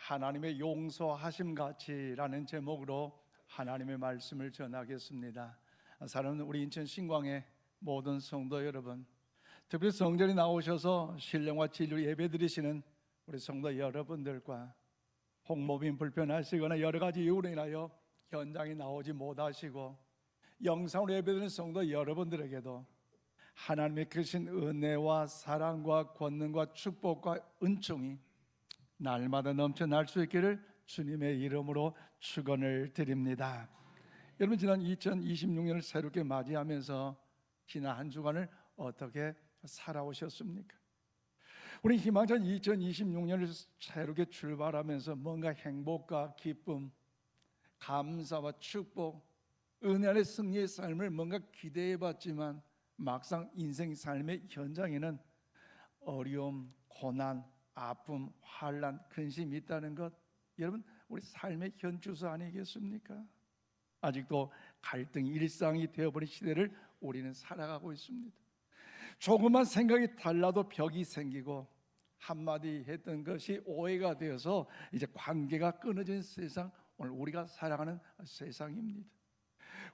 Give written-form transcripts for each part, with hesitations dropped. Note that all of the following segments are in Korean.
하나님의 용서하심 같이라는 제목으로 하나님의 말씀을 전하겠습니다. 사랑하는 우리 인천 신광의 모든 성도 여러분, 특히 성전에 나오셔서 신령과 진리로 예배드리시는 우리 성도 여러분들과 홍모빈 불편하시거나 여러 가지 이유로 인하여 현장에 나오지 못하시고 영상으로 예배드리는 성도 여러분들에게도 하나님의 크신 은혜와 사랑과 권능과 축복과 은총이 날마다 넘쳐날 수 있기를 주님의 이름으로 축원을 드립니다. 여러분, 지난 2026년을 새롭게 맞이하면서 지난 한 주간을 어떻게 살아오셨습니까? 우리 희망찬 2026년을 새롭게 출발하면서 뭔가 행복과 기쁨, 감사와 축복, 은혜 안의 승리의 삶을 뭔가 기대해봤지만 막상 인생 삶의 현장에는 어려움, 고난, 아픔, 환난, 근심이 있다는 것, 여러분 우리 삶의 현주소 아니겠습니까? 아직도 갈등이 일상이 되어버린 시대를 우리는 살아가고 있습니다. 조금만 생각이 달라도 벽이 생기고 한마디 했던 것이 오해가 되어서 이제 관계가 끊어진 세상, 오늘 우리가 살아가는 세상입니다.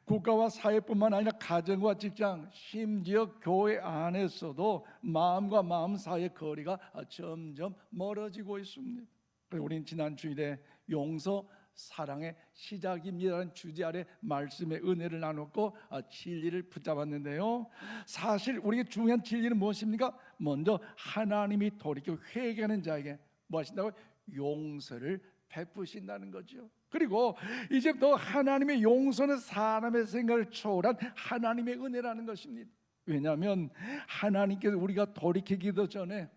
국가와 사회뿐만 아니라 가정과 직장, 심지어 교회 안에서도 마음과 마음 사이의 거리가 점점 멀어지고 있습니다. 그래서 우리는 지난 주일에 용서 사랑의 시작입니다라는 주제 아래 말씀의 은혜를 나눴고 진리를 붙잡았는데요, 사실 우리의 중요한 진리는 무엇입니까? 먼저 하나님이 돌이켜 회개하는 자에게 뭐 하신다고요? 용서를 베푸신다는 거죠. 그리고 이제부터 하나님의 용서는 사람의 생각을 초월한 하나님의 은혜라는 것입니다. 왜냐하면 하나님께서 우리가 돌이키기도 전에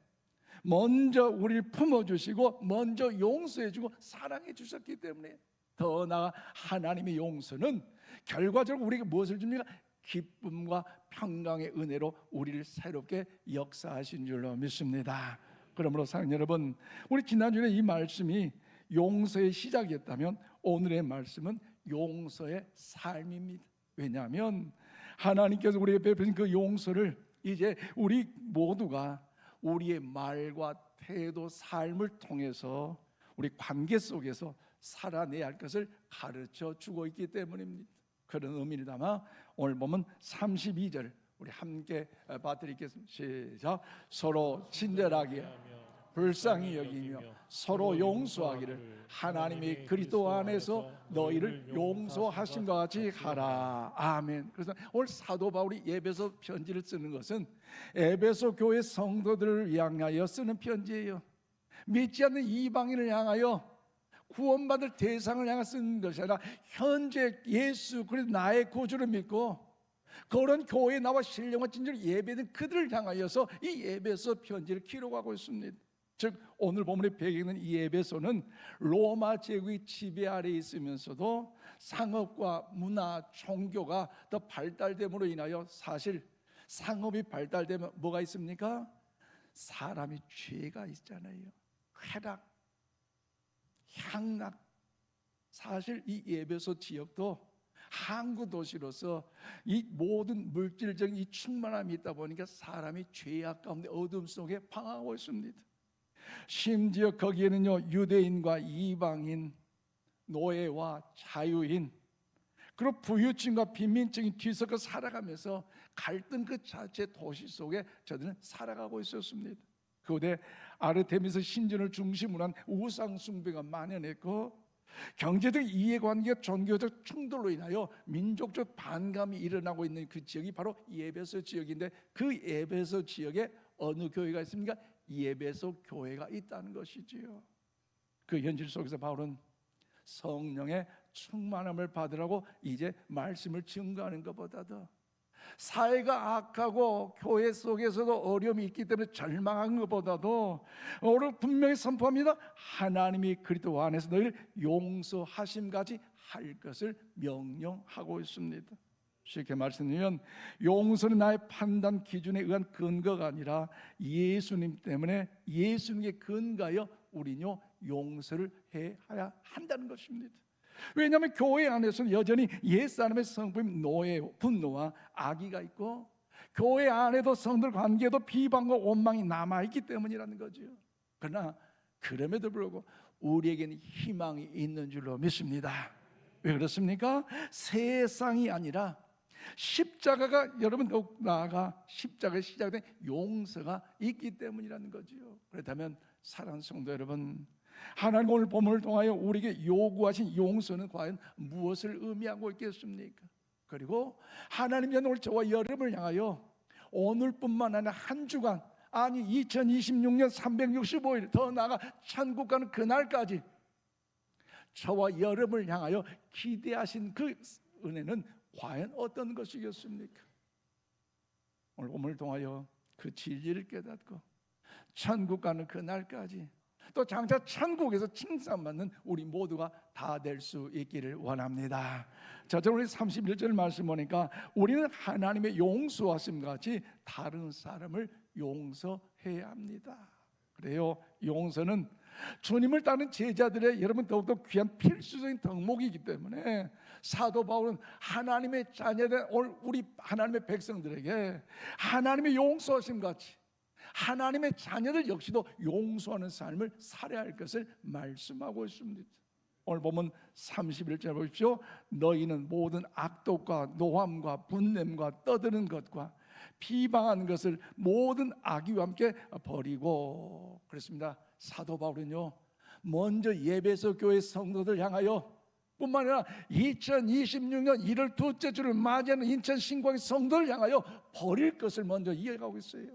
먼저 우리를 품어주시고 먼저 용서해주고 사랑해 주셨기 때문에, 더 나아가 하나님의 용서는 결과적으로 우리에게 무엇을 줍니까? 기쁨과 평강의 은혜로 우리를 새롭게 역사하신 줄로 믿습니다. 그러므로 사랑하는 여러분, 우리 지난주에 이 말씀이 용서의 시작이었다면 오늘의 말씀은 용서의 삶입니다. 왜냐하면 하나님께서 우리에게 베푸신 그 용서를 이제 우리 모두가 우리의 말과 태도, 삶을 통해서 우리 관계 속에서 살아내야 할 것을 가르쳐 주고 있기 때문입니다. 그런 의미를 담아 오늘 보면 32절 우리 함께 봐드리겠습니다. 시작. 서로 친절하게 불쌍히 여기며 서로 용서하기를 하나님이 그리스도 안에서 너희를 용서하심과 같이 하라. 아멘. 그래서 오늘 사도 바울이 에베소 편지를 쓰는 것은 에베소 교회 성도들을 위하여 쓰는 편지예요. 믿지 않는 이방인을 향하여 구원받을 대상을 향해 쓰는 것이 아니라 현재 예수 그리스도 나의 구주를 믿고 그런 교회에 나와 신령과 진정으로 예배된 그들을 향하여서 이 에베소 편지를 기록하고 있습니다. 즉 오늘 본문의 배경은 이 에베소는 로마 제국의 지배 아래에 있으면서도 상업과 문화, 종교가 더 발달됨으로 인하여, 사실 상업이 발달되면 뭐가 있습니까? 사람이 죄가 있잖아요. 쾌락, 향락. 사실 이 에베소 지역도 항구 도시로서 이 모든 물질적인 이 충만함이 있다 보니까 사람이 죄악 가운데 어둠 속에 방황하고 있습니다. 심지어 거기에는요, 유대인과 이방인, 노예와 자유인, 그리고 부유층과 빈민층이 뒤섞여 살아가면서 갈등 그 자체 도시 속에 저들은 살아가고 있었습니다. 그곳에 아르테미스 신전을 중심으로 한 우상 숭배가 만연했고, 경제적 이해관계와 종교적 충돌로 인하여 민족적 반감이 일어나고 있는 그 지역이 바로 에베소 지역인데, 그 에베소 지역에 어느 교회가 있습니까? 에베소 교회가 있다는 것이지요. 그 현실 속에서 바울은 성령의 충만함을 받으라고 이제 말씀을 증거하는 것보다도 사회가 악하고 교회 속에서도 어려움이 있기 때문에 절망한 것보다도 오늘 분명히 선포합니다. 하나님이 그리스도 안에서 너희를 용서하심까지 할 것을 명령하고 있습니다. 쉽게 말씀드리면 용서는 나의 판단 기준에 의한 근거가 아니라 예수님 때문에, 예수님께 근거하여 우리는요 용서를 해야 한다는 것입니다. 왜냐하면 교회 안에서는 여전히 옛사람의 성품인 노예, 분노와 악의가 있고, 교회 안에도 성들 관계에도 비방과 원망이 남아있기 때문이라는 거죠. 그러나 그럼에도 불구하고 우리에게는 희망이 있는 줄로 믿습니다. 왜 그렇습니까? 세상이 아니라 십자가가, 여러분 더욱 나아가 십자가에 시작된 용서가 있기 때문이라는 거지요. 그렇다면 사랑하는 성도 여러분, 하나님 오늘 본문을 통하여 우리에게 요구하신 용서는 과연 무엇을 의미하고 있겠습니까? 그리고 하나님이 오늘 저와 여러분을 향하여 오늘뿐만 아니라 한 주간, 아니 2026년 365일, 더 나아가 천국 가는 그날까지 저와 여러분을 향하여 기대하신 그 은혜는 과연 어떤 것이겠습니까? 오늘 본문을 통하여 그 진리를 깨닫고 천국 가는 그날까지, 또 장차 천국에서 칭찬받는 우리 모두가 다 될 수 있기를 원합니다. 저처럼 우리 31절 말씀 보니까 우리는 하나님의 용서하심과 같이 다른 사람을 용서해야 합니다. 그래요, 용서는 주님을 따르는 제자들의 여러분 더욱더 귀한 필수적인 덕목이기 때문에 사도 바울은 하나님의 자녀된 우리 하나님의 백성들에게 하나님의 용서하심 같이 하나님의 자녀들 역시도 용서하는 삶을 살아야 할 것을 말씀하고 있습니다. 오늘 보면 31절 보십시오. 너희는 모든 악독과 노함과 분냄과 떠드는 것과 비방하는 것을 모든 악의와 함께 버리고. 그렇습니다. 사도 바울은요, 먼저 예배소 교회 성도들 향하여 뿐만 아니라 2026년 1월 둘째 주를 맞이하는 인천 신광의 성도를 향하여 버릴 것을 먼저 이해가고 있어요.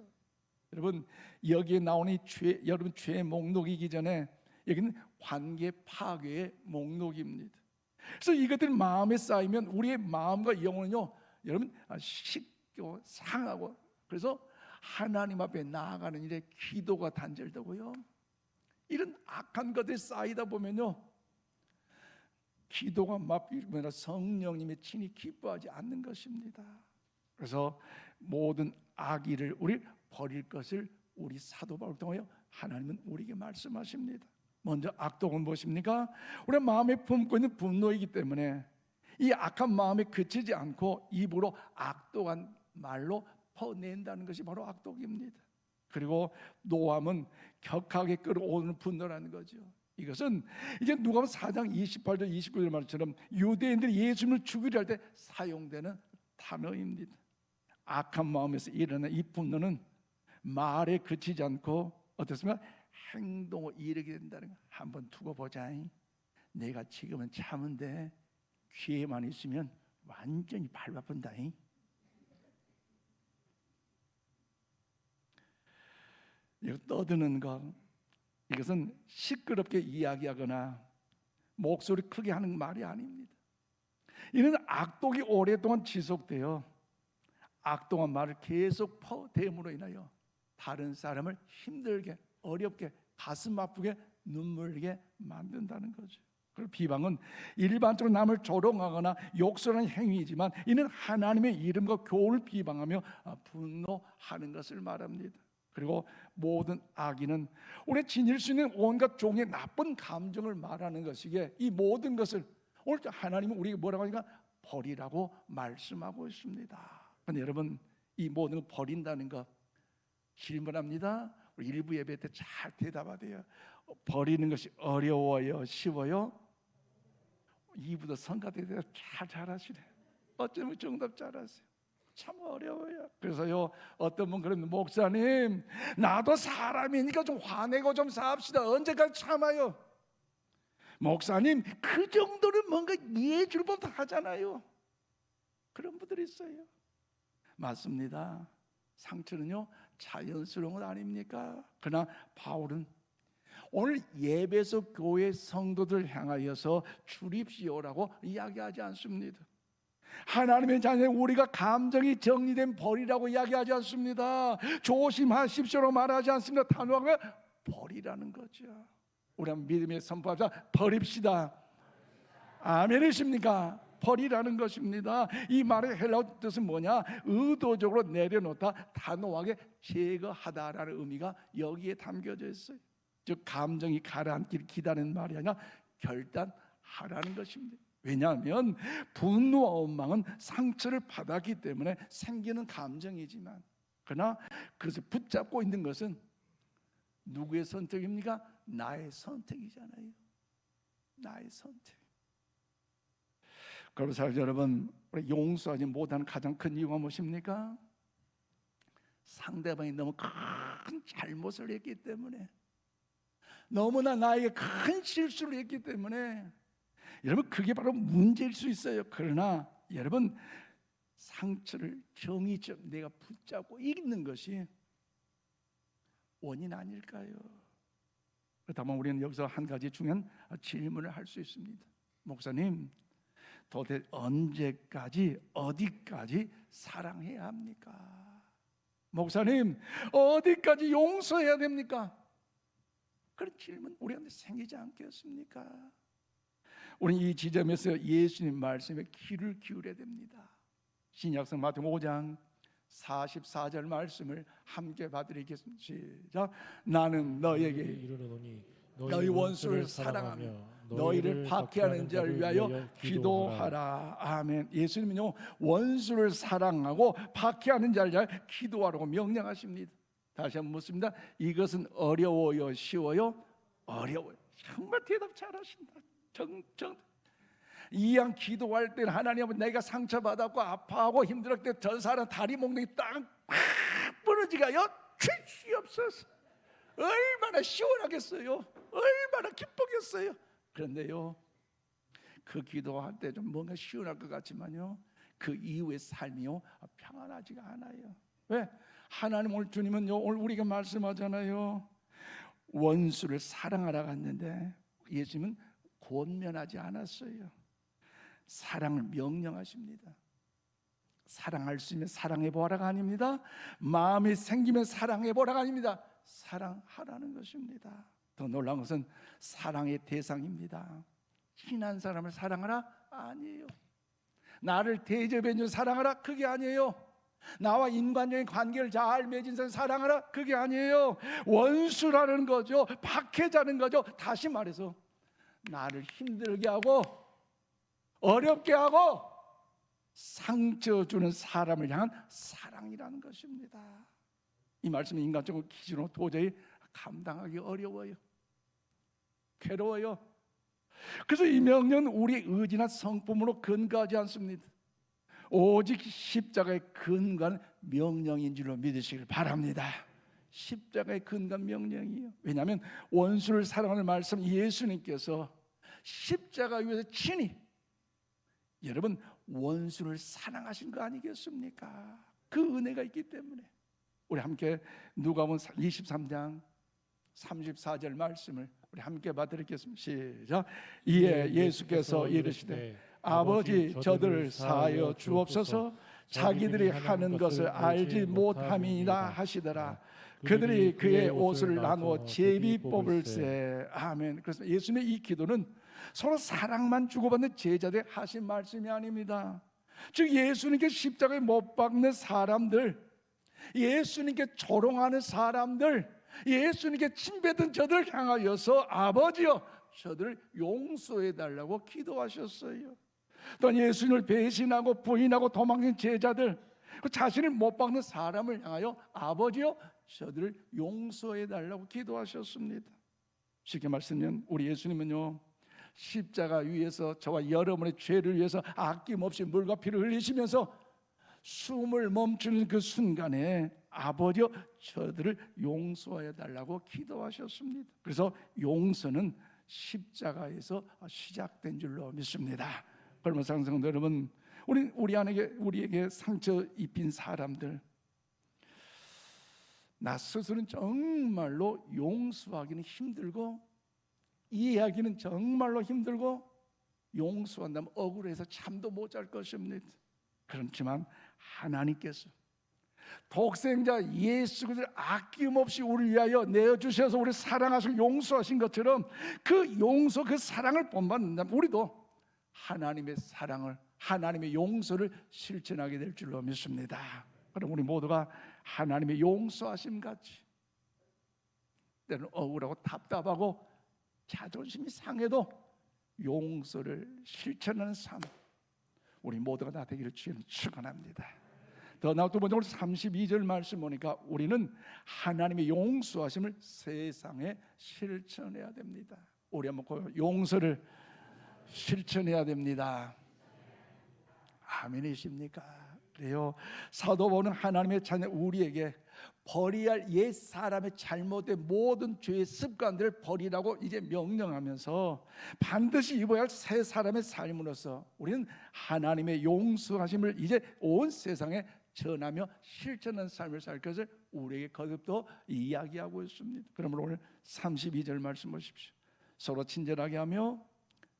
여러분, 여기에 나오는 여러분 죄의 목록이기 전에 여기는 관계 파괴의 목록입니다. 그래서 이것들이 마음에 쌓이면 우리의 마음과 영혼은요, 여러분 식고 상하고, 그래서 하나님 앞에 나아가는 일에 기도가 단절되고요, 이런 악한 것들이 쌓이다 보면요, 기도가 막히면 성령님의 친히 기뻐하지 않는 것입니다. 그래서 모든 악의를 우리 버릴 것을 우리 사도 바울을 통하여 하나님은 우리에게 말씀하십니다. 먼저 악독은 무엇입니까? 우리 마음에 품고 있는 분노이기 때문에 이 악한 마음에 그치지 않고 입으로 악독한 말로 퍼낸다는 것이 바로 악독입니다. 그리고 노함은 격하게 끌어오르는 분노라는 거죠. 이것은 이제 누가복음 4장 28절 29절 말처럼 유대인들이 예수님을 죽이려 할 때 사용되는 단어입니다. 악한 마음에서 일어나는 이 분노는 말에 그치지 않고 어떻습니까? 행동을 이르게 된다는 거. 한번 두고 보자. 내가 지금은 참은데 기회만 있으면 완전히 밟아본다. 이거 떠드는 것, 이것은 시끄럽게 이야기하거나 목소리 크게 하는 말이 아닙니다. 이는 악독이 오랫동안 지속되어 악독한 말을 계속 퍼대므로 인하여 다른 사람을 힘들게, 어렵게, 가슴 아프게, 눈물 흘리게 만든다는 거죠. 그리고 비방은 일반적으로 남을 조롱하거나 욕설하는 행위이지만 이는 하나님의 이름과 교훈을 비방하며 분노하는 것을 말합니다. 그리고 모든 악의는 우리 지닐 수 있는 온갖 종의 나쁜 감정을 말하는 것이기에 이 모든 것을 오늘 하나님은 우리에게 뭐라고 하니까 버리라고 말씀하고 있습니다. 그런데 여러분, 이 모든 걸 버린다는 것 질문합니다. 우리 일부 예배 때 잘 대답하세요. 버리는 것이 어려워요, 쉬워요? 이부도 성가대 대답 잘하시네. 어쩌면 정답 잘하세요. 참 어려워요. 그래서요, 어떤 분 그러면 목사님, 나도 사람이니까 좀 화내고 좀 삽시다. 언제까지 참아요? 목사님, 그 정도는 뭔가 이해해 줄 법도 하잖아요. 그런 분들이 있어요. 맞습니다. 상처는요 자연스러운 것 아닙니까? 그러나 바울은 오늘 예배소 교회 성도들 향하여서 주립시오라고 이야기하지 않습니다. 하나님의 자녀 우리가 감정이 정리된 벌이라고 이야기하지 않습니다. 조심하십시오로 말하지 않습니다. 단호하게 벌이라는 거죠. 우리 한번 믿음의 선포합시다. 버립시다. 아멘이십니까? 버리라는 것입니다. 이 말의 헬라어 뜻은 뭐냐? 의도적으로 내려놓다, 단호하게 제거하다라는 의미가 여기에 담겨져 있어요. 즉 감정이 가라앉기를 기다리는 말이 아니라 결단하라는 것입니다. 왜냐하면 분노와 원망은 상처를 받았기 때문에 생기는 감정이지만, 그러나 그것을 붙잡고 있는 것은 누구의 선택입니까? 나의 선택이잖아요. 나의 선택. 그럼 사실 여러분, 우리 용서하지 못하는 가장 큰 이유가 무엇입니까? 상대방이 너무 큰 잘못을 했기 때문에, 너무나 나에게 큰 실수를 했기 때문에, 여러분 그게 바로 문제일 수 있어요. 그러나 여러분, 상처를 정의적 내가 붙잡고 있는 것이 원인 아닐까요? 그렇다면 우리는 여기서 한 가지 중요한 질문을 할 수 있습니다. 목사님, 도대체 언제까지 어디까지 사랑해야 합니까? 목사님, 어디까지 용서해야 됩니까? 그런 질문 우리한테 생기지 않겠습니까? 우리는 이 지점에서 예수님 말씀에 귀를 기울여야 됩니다. 신약성 마태복음 5장 44절 말씀을 함께 봐드리겠습니다. 시작. 나는 너에게 이르노니 너희 원수를 사랑하며 너희를 박해하는 자를 위하여 기도하라. 아멘. 예수님은요, 원수를 사랑하고 박해하는 자를 위하여 기도하라고 명령하십니다. 다시 한번 묻습니다. 이것은 어려워요, 쉬워요? 어려워요. 정말 대답 잘하신다. 이왕 기도할 때는 하나님은 내가 상처받았고 아파하고 힘들었을 때 저 사람 다리 몽둥이 딱 부러지가요 주시옵소서. 얼마나 시원하겠어요. 얼마나 기쁘겠어요. 그런데요, 그 기도할 때 좀 뭔가 시원할 것 같지만요, 그 이후의 삶이요 평안하지가 않아요. 왜? 하나님, 오늘 주님은요, 오늘 우리가 말씀하잖아요, 원수를 사랑하라고 했는데 예수님은 권면하지 않았어요. 사랑을 명령하십니다. 사랑할 수 있으면 사랑해보라가 아닙니다. 마음이 생기면 사랑해보라가 아닙니다. 사랑하라는 것입니다. 더 놀라운 것은 사랑의 대상입니다. 친한 사람을 사랑하라? 아니에요. 나를 대접해준 사랑하라? 그게 아니에요. 나와 인간적인 관계를 잘 맺은 사람 사랑하라? 그게 아니에요. 원수라는 거죠. 박해자는 거죠. 다시 말해서 나를 힘들게 하고 어렵게 하고 상처 주는 사람을 향한 사랑이라는 것입니다. 이 말씀은 인간적으로 기준으로 도저히 감당하기 어려워요. 괴로워요. 그래서 이 명령은 우리의 의지나 성품으로 근거하지 않습니다. 오직 십자가의 근거한 명령인 줄로 믿으시길 바랍니다. 십자가의 근거한 명령이에요. 왜냐하면 원수를 사랑하는 말씀, 예수님께서 십자가 위에서 친히 여러분 원수를 사랑하신 거 아니겠습니까? 그 은혜가 있기 때문에. 우리 함께 누가복음 23장 34절 말씀을 우리 함께 받드리겠습니다. 시작. 이에 예수께서 이르시되 아버지 저들을 사하여 주옵소서, 자기들이 하는 것을 알지 못함이니라 하시더라. 그들이 그의 옷을 나누어 제비 뽑을세. 아멘. 그래서 예수님의 이 기도는 서로 사랑만 주고받는 제자들이 하신 말씀이 아닙니다. 즉 예수님께 십자가에 못 박는 사람들, 예수님께 조롱하는 사람들, 예수님께 침뱉은 저들 향하여서 아버지여 저들을 용서해 달라고 기도하셨어요. 또 예수님을 배신하고 부인하고 도망친 제자들, 자신을 못 박는 사람을 향하여 아버지여 저들을 용서해 달라고 기도하셨습니다. 쉽게 말씀드리면 우리 예수님은요, 십자가 위에서 저와 여러분의 죄를 위해서 아낌없이 물과 피를 흘리시면서 숨을 멈추는 그 순간에 아버지여 저들을 용서해 달라고 기도하셨습니다. 그래서 용서는 십자가에서 시작된 줄로 믿습니다. 그러면 사랑하는 여러분, 우리에게 상처 입힌 사람들, 나 스스로는 정말로 용서하기는 힘들고 이해하기는 정말로 힘들고 용서한다면 억울해서 잠도 못 잘 것입니다. 그렇지만 하나님께서 독생자 예수 그리스도를 아낌없이 우리를 위하여 내어주셔서 우리 사랑하시고 용서하신 것처럼 그 용서, 그 사랑을 본받는다면 우리도 하나님의 사랑을, 하나님의 용서를 실천하게 될 줄로 믿습니다. 그럼 우리 모두가 하나님의 용서하심 같이 때로는 억울하고 답답하고 자존심이 상해도 용서를 실천하는 삶, 우리 모두가 다 되기를 주님 축원합니다. 더 나아 두 번째로 32절 말씀 보니까 우리는 하나님의 용서하심을 세상에 실천해야 됩니다. 우리 한번 용서를 실천해야 됩니다. 아멘이십니까? 그래요. 사도 바울은 하나님의 자녀 우리에게 버려야 할 옛 사람의 잘못된 모든 죄의 습관들을 버리라고 이제 명령하면서 반드시 입어야 할 새 사람의 삶으로서 우리는 하나님의 용서하심을 이제 온 세상에 전하며 실천하는 삶을 살 것을 우리에게 거듭도 이야기하고 있습니다. 그러므로 오늘 32절 말씀 보십시오. 서로 친절하게 하며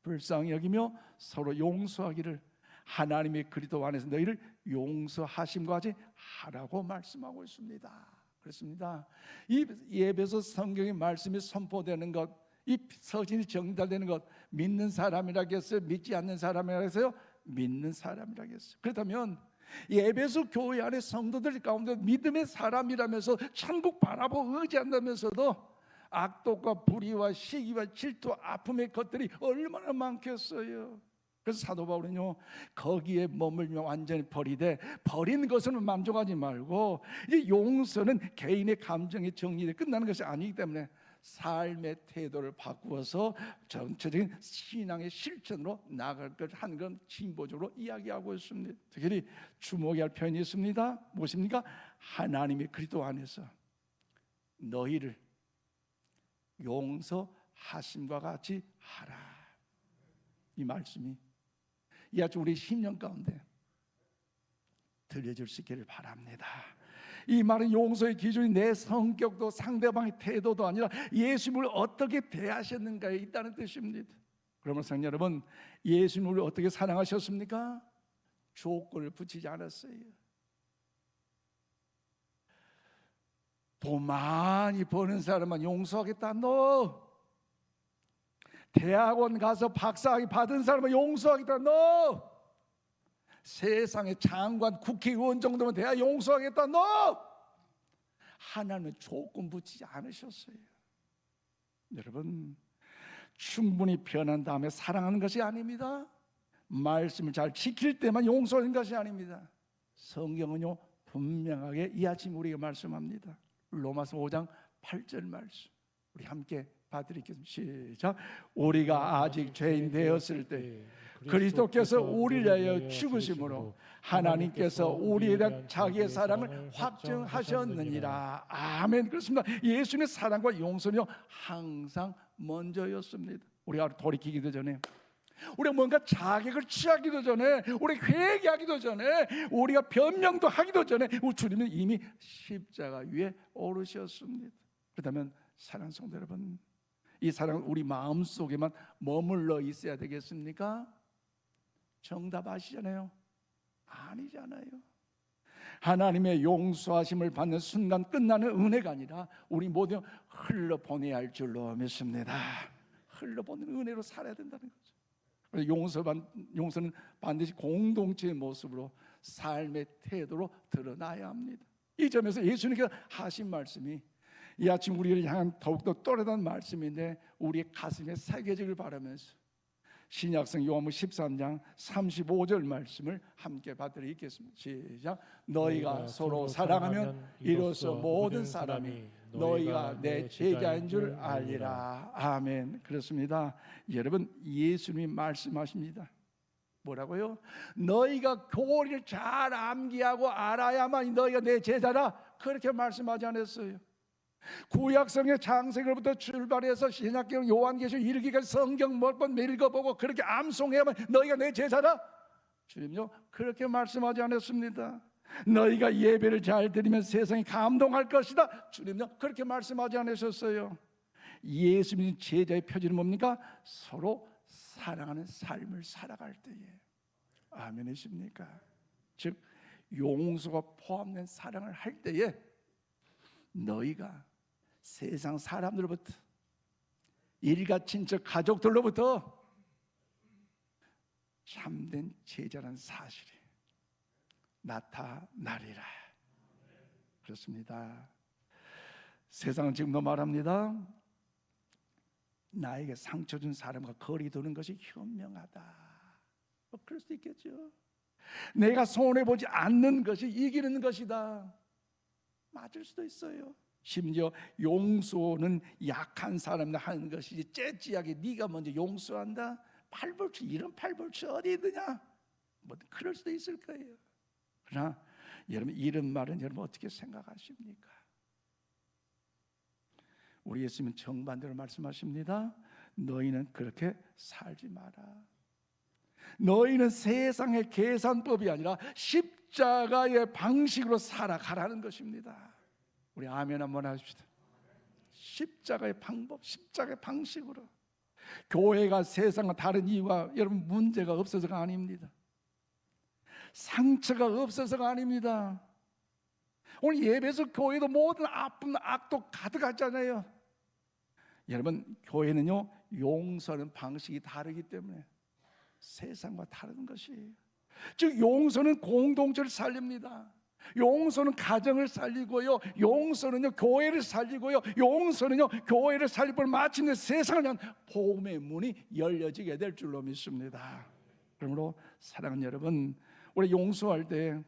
불쌍히 여기며 서로 용서하기를 하나님의 그리스도 안에서 너희를 용서하심과 같이 하라고 말씀하고 있습니다. 그렇습니다. 이 에베소 성경의 말씀이 선포되는 것, 이 서신이 전달되는 것, 믿는 사람이라고 했어요? 믿지 않는 사람이라고 했어요? 믿는 사람이라고 했어요. 그렇다면 이 에베소 교회 안에 성도들 가운데 믿음의 사람이라면서 천국 바라보고 의지한다면서도 악독과 불의와 시기와 질투, 아픔의 것들이 얼마나 많겠어요. 그래서 사도 바울은요, 거기에 머물며 완전히 버리되 버린 것은 만족하지 말고 이 용서는 개인의 감정의 정리에 끝나는 것이 아니기 때문에 삶의 태도를 바꾸어서 전체적인 신앙의 실천으로 나아갈 것 하는 건 진보적으로 이야기하고 있습니다. 특히 주목해야 할 표현이 있습니다. 무엇입니까? 하나님의 그리스도 안에서 너희를 용서하심과 같이 하라. 이 말씀이 이 아주 우리 심령 가운데 들려질 수 있기를 바랍니다. 이 말은 용서의 기준이 내 성격도 상대방의 태도도 아니라 예수님을 어떻게 대하셨는가에 있다는 뜻입니다. 그러면 성도 여러분, 예수님을 어떻게 사랑하셨습니까? 조건을 붙이지 않았어요. 돈 많이 버는 사람만 용서하겠다. 너 대학원 가서 박사학위 받은 사람은 용서하겠다. 너 세상의 장관, 국회의원 정도면 돼야 용서하겠다. 너 하나님은 조건 붙이지 않으셨어요. 여러분, 충분히 변한 다음에 사랑하는 것이 아닙니다. 말씀을 잘 지킬 때만 용서하는 것이 아닙니다. 성경은요 분명하게 이 아침 우리에게 말씀합니다. 로마서 5장 8절 말씀 우리 함께 받드리겠습니다. 시작. 우리가 아직 죄인 되었을 때 그리스도께서 우리를 위하여 죽으심으로 하나님께서 우리에 대한 자기의 사랑을 확증하셨느니라. 아멘. 그렇습니다. 예수님의 사랑과 용서는요 항상 먼저였습니다. 우리가 돌이키기도 전에, 우리가 뭔가 자격을 취하기도 전에, 우리가 회개하기도 전에, 우리가 변명도 하기도 전에 주님은 이미 십자가 위에 오르셨습니다. 그렇다면 사랑하는 성도 여러분, 이 사랑은 우리 마음속에만 머물러 있어야 되겠습니까? 정답 아시잖아요. 아니잖아요. 하나님의 용서하심을 받는 순간 끝나는 은혜가 아니라 우리 모두 흘러보내야 할 줄로 믿습니다. 흘러보는 은혜로 살아야 된다는 거죠. 용서는 반드시 공동체의 모습으로 삶의 태도로 드러나야 합니다. 이 점에서 예수님께서 하신 말씀이 이 아침 우리를 향한 더욱더 또렷한 말씀인데 우리의 가슴에 새겨지길 바라면서 신약성 요한복음 13장 35절 말씀을 함께 받들어 읽겠습니다. 시작. 너희가 서로 사랑하면 이로써 모든 사람이 너희가 내 제자인 줄 알리라. 아멘. 그렇습니다. 여러분, 예수님이 말씀하십니다. 뭐라고요? 너희가 교리를 잘 암기하고 알아야만 너희가 내 제자라. 그렇게 말씀하지 않았어요. 구약성의 창세기로부터 출발해서 신약경 요한계시록 이르기까지 성경 몇 번 읽어보고 그렇게 암송해야만 너희가 내 제자라. 주님요 그렇게 말씀하지 않았습니다. 너희가 예배를 잘 드리면 세상이 감동할 것이다. 주님요 그렇게 말씀하지 않으셨어요. 예수님 제자의 표준은 뭡니까? 서로 사랑하는 삶을 살아갈 때에. 아멘이십니까? 즉 용서가 포함된 사랑을 할 때에 너희가 세상 사람들로부터, 일가 친척 가족들로부터 참된 제자라는 사실이 나타나리라. 그렇습니다. 세상은 지금도 말합니다. 나에게 상처 준 사람과 거리 두는 것이 현명하다. 그럴 수 있겠죠. 내가 손해보지 않는 것이 이기는 것이다. 맞을 수도 있어요. 심지어 용서는 약한 사람이 하는 것이지 째찌하게 네가 먼저 용서한다? 팔불출, 이런 팔불출 어디 있느냐? 뭐 그럴 수도 있을 거예요. 그러나 여러분, 이런 말은 여러분 어떻게 생각하십니까? 우리 예수님은 정반대로 말씀하십니다. 너희는 그렇게 살지 마라. 너희는 세상의 계산법이 아니라 십자가의 방식으로 살아가라는 것입니다. 우리 아멘 한번 하십시다. 십자가의 방법, 십자가의 방식으로. 교회가 세상과 다른 이유가 여러분 문제가 없어서가 아닙니다. 상처가 없어서가 아닙니다. 오늘 예배에서 교회도 모든 아픔, 악도 가득하잖아요. 여러분, 교회는요 용서하는 방식이 다르기 때문에 세상과 다른 것이에요. 즉 용서는 공동체를 살립니다. 용서는 가정을 살리고요, 용서는요 교회를 살리고요, 용서는요 교회를 살리고 마침내 세상을 향한 복음의 문이 열려지게 될 줄로 믿습니다. 그러므로 사랑하는 여러분, 우리 용서할 때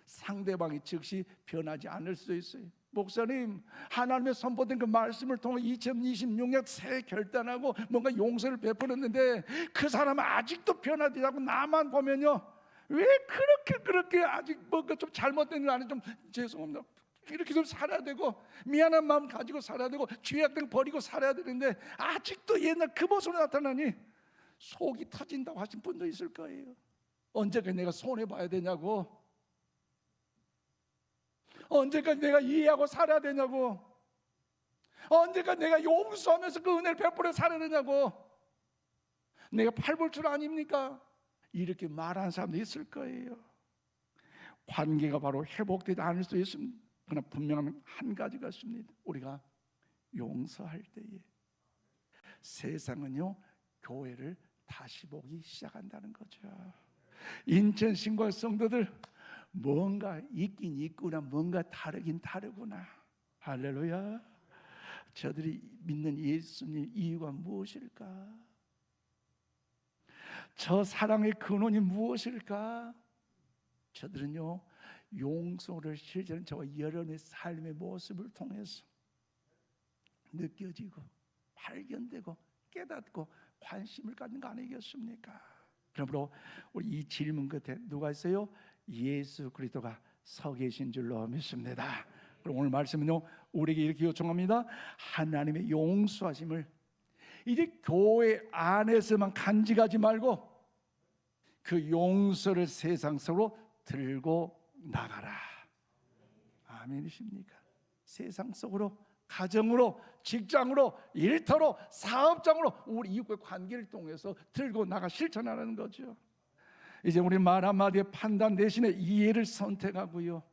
상대방이 즉시 변하지 않을 수도 있어요. 목사님, 하나님의 선포된 그 말씀을 통해 2026년 새 결단하고 뭔가 용서를 베풀었는데 그 사람은 아직도 변하지 않고 나만 보면요, 왜 그렇게 아직 뭔가 좀 잘못된 일 안에 좀 죄송합니다, 이렇게 좀 살아야 되고 미안한 마음 가지고 살아야 되고 죄악된 버리고 살아야 되는데 아직도 옛날 그 모습으로 나타나니 속이 터진다고 하신 분도 있을 거예요. 언제까지 내가 손해봐야 되냐고, 언제까지 내가 이해하고 살아야 되냐고, 언제까지 내가 용서하면서 그 은혜를 베풀어 살아야 되냐고, 내가 팔불출 아닙니까? 이렇게 말하는 사람도 있을 거예요. 관계가 바로 회복되지 않을 수 있습니다. 그러나 분명한 한 가지가 있습니다. 우리가 용서할 때에 세상은요 교회를 다시 보기 시작한다는 거죠. 인천 신과 성도들, 뭔가 있긴 있구나, 뭔가 다르긴 다르구나. 할렐루야. 저들이 믿는 예수님 이유가 무엇일까? 저 사랑의 근원이 무엇일까? 저들은요 용서를 실제로 저와 여러분의 삶의 모습을 통해서 느껴지고 발견되고 깨닫고 관심을 갖는 거 아니겠습니까? 그러므로 우리 이 질문 끝에 누가 있어요? 예수 그리스도가 서 계신 줄로 믿습니다. 그럼 오늘 말씀은요 우리에게 이렇게 요청합니다. 하나님의 용서하심을 이제 교회 안에서만 간직하지 말고 그 용서를 세상 속으로 들고 나가라. 아멘이십니까? 세상 속으로, 가정으로, 직장으로, 일터로, 사업장으로 우리 이웃과의 관계를 통해서 들고 나가 실천하는 거죠. 이제 우리 말 한마디에 판단 대신에 이해를 선택하고요,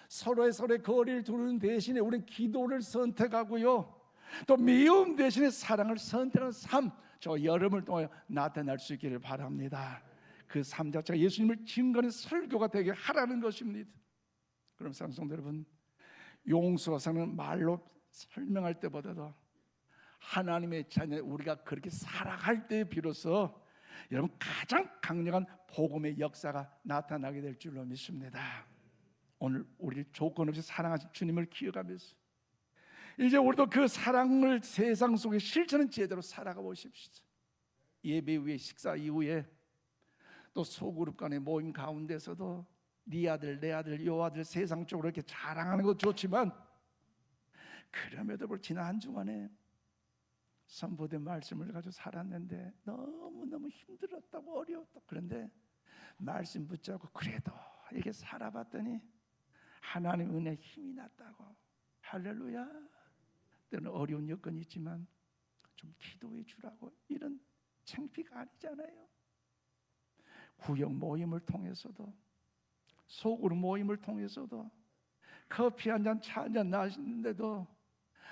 서로의 거리를 두는 대신에 우리는 기도를 선택하고요, 또 미움 대신에 사랑을 선택하는 삶, 저 여름을 통하여 나타날 수 있기를 바랍니다. 그 삶 자체가 예수님을 증거하는 설교가 되게 하라는 것입니다. 그럼 사랑하는 성도 여러분, 용서사는 말로 설명할 때보다도 하나님의 자녀 우리가 그렇게 살아갈 때 비로소 여러분 가장 강력한 복음의 역사가 나타나게 될 줄로 믿습니다. 오늘 우리를 조건 없이 사랑하신 주님을 기억하면서 이제 우리도 그 사랑을 세상 속에 실천하는 제대로 살아가 보십시오. 예배 후에, 식사 이후에, 또 소그룹 간의 모임 가운데서도 네 아들 내 아들 요 아들 세상 쪽으로 이렇게 자랑하는 것도 좋지만 그럼에도 불구하고 지난 한 주간에 선포된 말씀을 가지고 살았는데 너무너무 힘들었다고, 어려웠다고, 그런데 말씀 붙잡고 그래도 이렇게 살아봤더니 하나님 은혜 힘이 났다고. 할렐루야. 때는 어려운 여건이 있지만 좀 기도해 주라고, 이런 창피가 아니잖아요. 구역 모임을 통해서도, 소그룹 모임을 통해서도, 커피 한 잔, 차 한 잔 나시는데도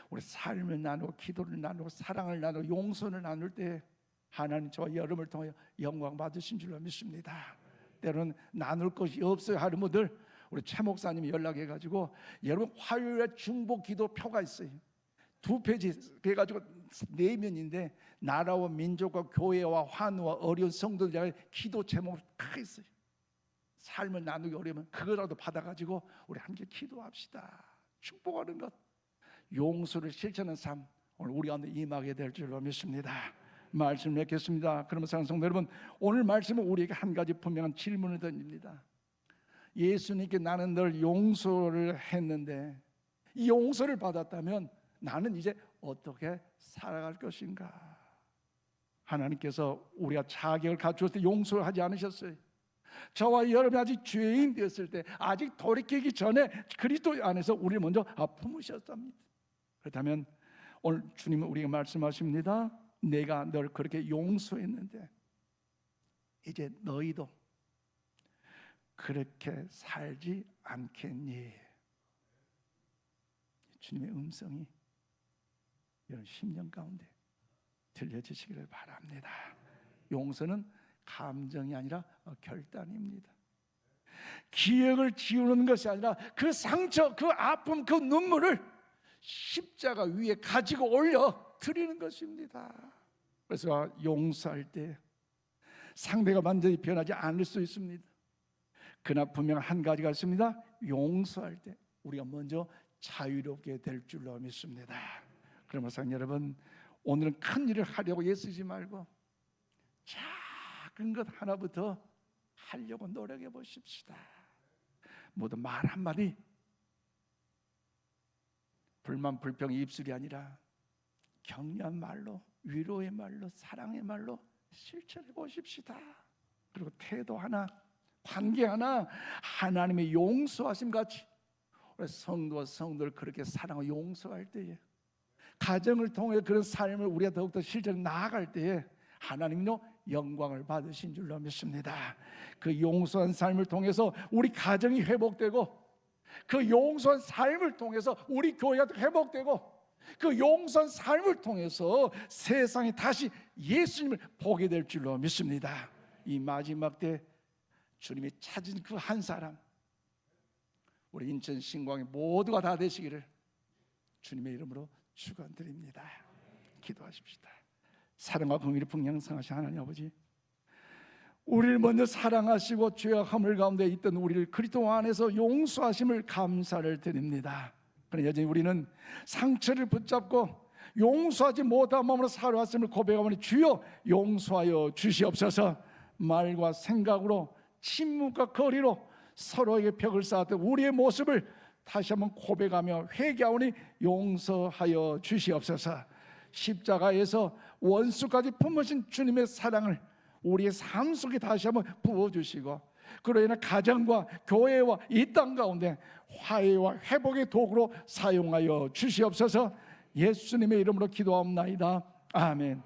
우리 삶을 나누고 기도를 나누고 사랑을 나누고 용서를 나눌 때 하나님 저와 여러분을 통해 영광 받으신 줄로 믿습니다. 때로는 나눌 것이 없어요 하는 분들, 우리 최 목사님이 연락해가지고 여러분 화요일에 중보 기도표가 있어요. 2페이지 해가지고 4면인데 나라와 민족과 교회와 환우와 어려운 성도들에게 기도 제목이 다 있어요. 삶을 나누기 어려우면 그거라도 받아가지고 우리 함께 기도합시다. 축복하는 것, 용서를 실천하는 삶, 오늘 우리 가운데 임하게 될 줄로 믿습니다. 말씀 맺겠습니다. 그러면 사랑하는 성도 여러분, 오늘 말씀은 우리에게 한 가지 분명한 질문을 던집니다. 예수님께 나는 늘 용서를 했는데 이 용서를 받았다면 나는 이제 어떻게 살아갈 것인가? 하나님께서 우리가 자격을 갖추었을 때 용서를 하지 않으셨어요. 저와 여러분이 아직 죄인 되었을 때, 아직 돌이키기 전에 그리스도 안에서 우리를 먼저 품으셨답니다. 그렇다면 오늘 주님은 우리에게 말씀하십니다. 내가 널 그렇게 용서했는데 이제 너희도 그렇게 살지 않겠니? 주님의 음성이 여러분 심령 가운데 들려지시기를 바랍니다. 용서는 감정이 아니라 결단입니다. 기억을 지우는 것이 아니라 그 상처, 그 아픔, 그 눈물을 십자가 위에 가지고 올려 드리는 것입니다. 그래서 용서할 때 상대가 완전히 변하지 않을 수 있습니다. 그러나 분명 한 가지가 있습니다. 용서할 때 우리가 먼저 자유롭게 될 줄로 믿습니다. 그러면 사랑 여러분, 오늘은 큰 일을 하려고 애쓰지 말고 작은 것 하나부터 하려고 노력해 보십시다. 모두 말 한마디, 불만 불평의 입술이 아니라 격려한 말로, 위로의 말로, 사랑의 말로 실천해 보십시다. 그리고 태도 하나, 관계 하나 하나님의 용서하심 같이 우리 성도와 성도를 그렇게 사랑하고 용서할 때에, 가정을 통해 그런 삶을 우리가 더욱더 실제로 나아갈 때에 하나님도 영광을 받으신 줄로 믿습니다. 그 용서한 삶을 통해서 우리 가정이 회복되고, 그 용서한 삶을 통해서 우리 교회가 회복되고, 그 용서한 삶을 통해서 세상이 다시 예수님을 보게 될 줄로 믿습니다. 이 마지막 때 주님이 찾은 그 한 사람, 우리 인천 신광의 모두가 다 되시기를 주님의 이름으로 축원드립니다. 기도하십시다. 사랑과 긍휼이 풍성하신 하나님 아버지, 우리를 먼저 사랑하시고 죄악함을 가운데 있던 우리를 그리스도 안에서 용서하심을 감사를 드립니다. 그러나 여전히 우리는 상처를 붙잡고 용서하지 못한 마음으로 살아왔음을 고백하오니 주여 용서하여 주시옵소서. 말과 생각으로, 침묵과 거리로 서로에게 벽을 쌓았던 우리의 모습을 다시 한번 고백하며 회개하오니 용서하여 주시옵소서. 십자가에서 원수까지 품으신 주님의 사랑을 우리의 삶 속에 다시 한번 부어주시고, 그로 인해 가정과 교회와 이 땅 가운데 화해와 회복의 도구로 사용하여 주시옵소서. 예수님의 이름으로 기도하옵나이다. 아멘.